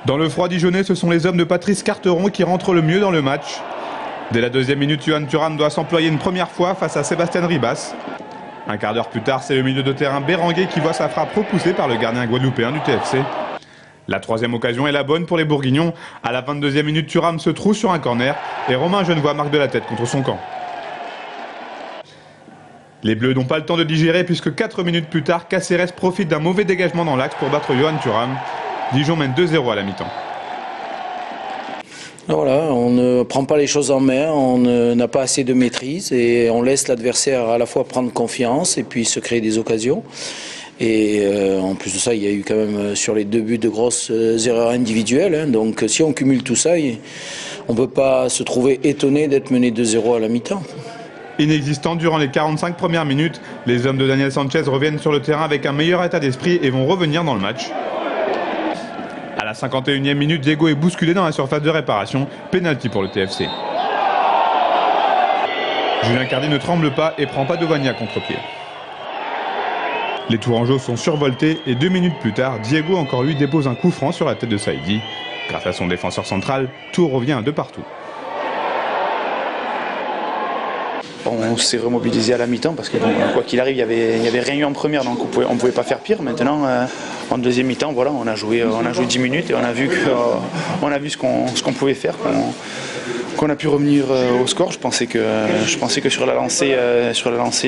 Dans le froid dijonnais, ce sont les hommes de Patrice Carteron qui rentrent le mieux dans le match. Dès la deuxième minute, Yohan Thuram doit s'employer une première fois face à Sébastien Ribas. Un quart d'heure plus tard, c'est le milieu de terrain Béranguer qui voit sa frappe repoussée par le gardien guadeloupéen du TFC. La troisième occasion est la bonne pour les Bourguignons. À la 22e minute, Thuram se trouve sur un corner et Romain Genevoix marque de la tête contre son camp. Les Bleus n'ont pas le temps de digérer puisque 4 minutes plus tard, Caceres profite d'un mauvais dégagement dans l'axe pour battre Yohan Thuram. Dijon mène 2-0 à la mi-temps. Voilà, on ne prend pas les choses en main, on n'a pas assez de maîtrise et on laisse l'adversaire à la fois prendre confiance et puis se créer des occasions. Et en plus de ça, il y a eu quand même sur les 2 buts de grosses erreurs individuelles. Hein. Donc si on cumule tout ça, on ne peut pas se trouver étonné d'être mené 2-0 à la mi-temps. Inexistant durant les 45 premières minutes, les hommes de Daniel Sanchez reviennent sur le terrain avec un meilleur état d'esprit et vont revenir dans le match. À la 51e minute, Diego est bousculé dans la surface de réparation, pénalty pour le TFC. Julien Cardi ne tremble pas et prend pas de à contre-pied. Les Tourangeaux sont survoltés et 2 minutes plus tard, Diego encore lui dépose un coup franc sur la tête de Saïdi. Grâce à son défenseur central, Tours revient à 2 partout. On s'est remobilisé à la mi-temps parce que quoi qu'il arrive, il n'y avait rien eu en première, donc on ne pouvait pas faire pire. Maintenant, en deuxième mi-temps, voilà, on a joué 10 minutes et on a vu ce qu'on pouvait faire, qu'on a pu revenir au score. Je pensais que sur la lancée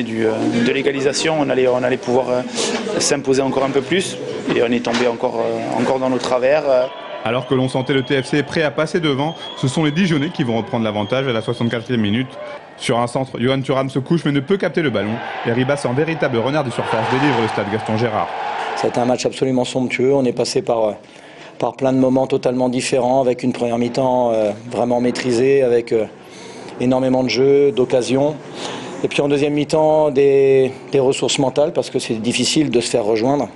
de l'égalisation, on allait pouvoir s'imposer encore un peu plus et on est tombé encore dans nos travers. Alors que l'on sentait le TFC prêt à passer devant, ce sont les Dijonnais qui vont reprendre l'avantage à la 64e minute. Sur un centre, Yohan Thuram se couche mais ne peut capter le ballon. Et Ribas, en véritable renard de surface, délivre le stade Gaston Gérard. C'était un match absolument somptueux. On est passé par plein de moments totalement différents, avec une première mi-temps vraiment maîtrisée, avec énormément de jeux, d'occasions. Et puis en deuxième mi-temps, des ressources mentales, parce que c'est difficile de se faire rejoindre.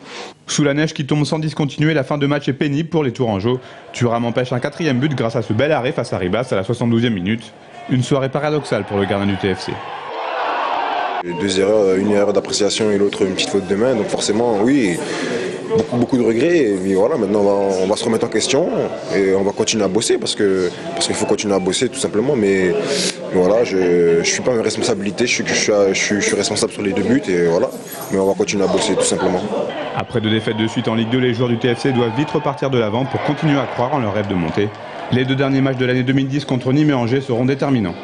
Sous la neige qui tombe sans discontinuer, la fin de match est pénible pour les Tourangeaux. Thuram empêche un 4e but grâce à ce bel arrêt face à Ribas à la 72e minute. Une soirée paradoxale pour le gardien du TFC. 2 erreurs, une erreur d'appréciation et l'autre une petite faute de main, donc forcément oui, beaucoup de regrets. Et puis voilà, maintenant on va se remettre en question et on va continuer à bosser parce qu'il faut continuer à bosser tout simplement. Mais voilà, je suis pas mes responsabilités, je suis responsable sur les 2 buts et voilà. Mais on va continuer à bosser tout simplement. Après 2 défaites de suite en Ligue 2, les joueurs du TFC doivent vite repartir de l'avant pour continuer à croire en leur rêve de monter. Les 2 derniers matchs de l'année 2010 contre Nîmes et Angers seront déterminants.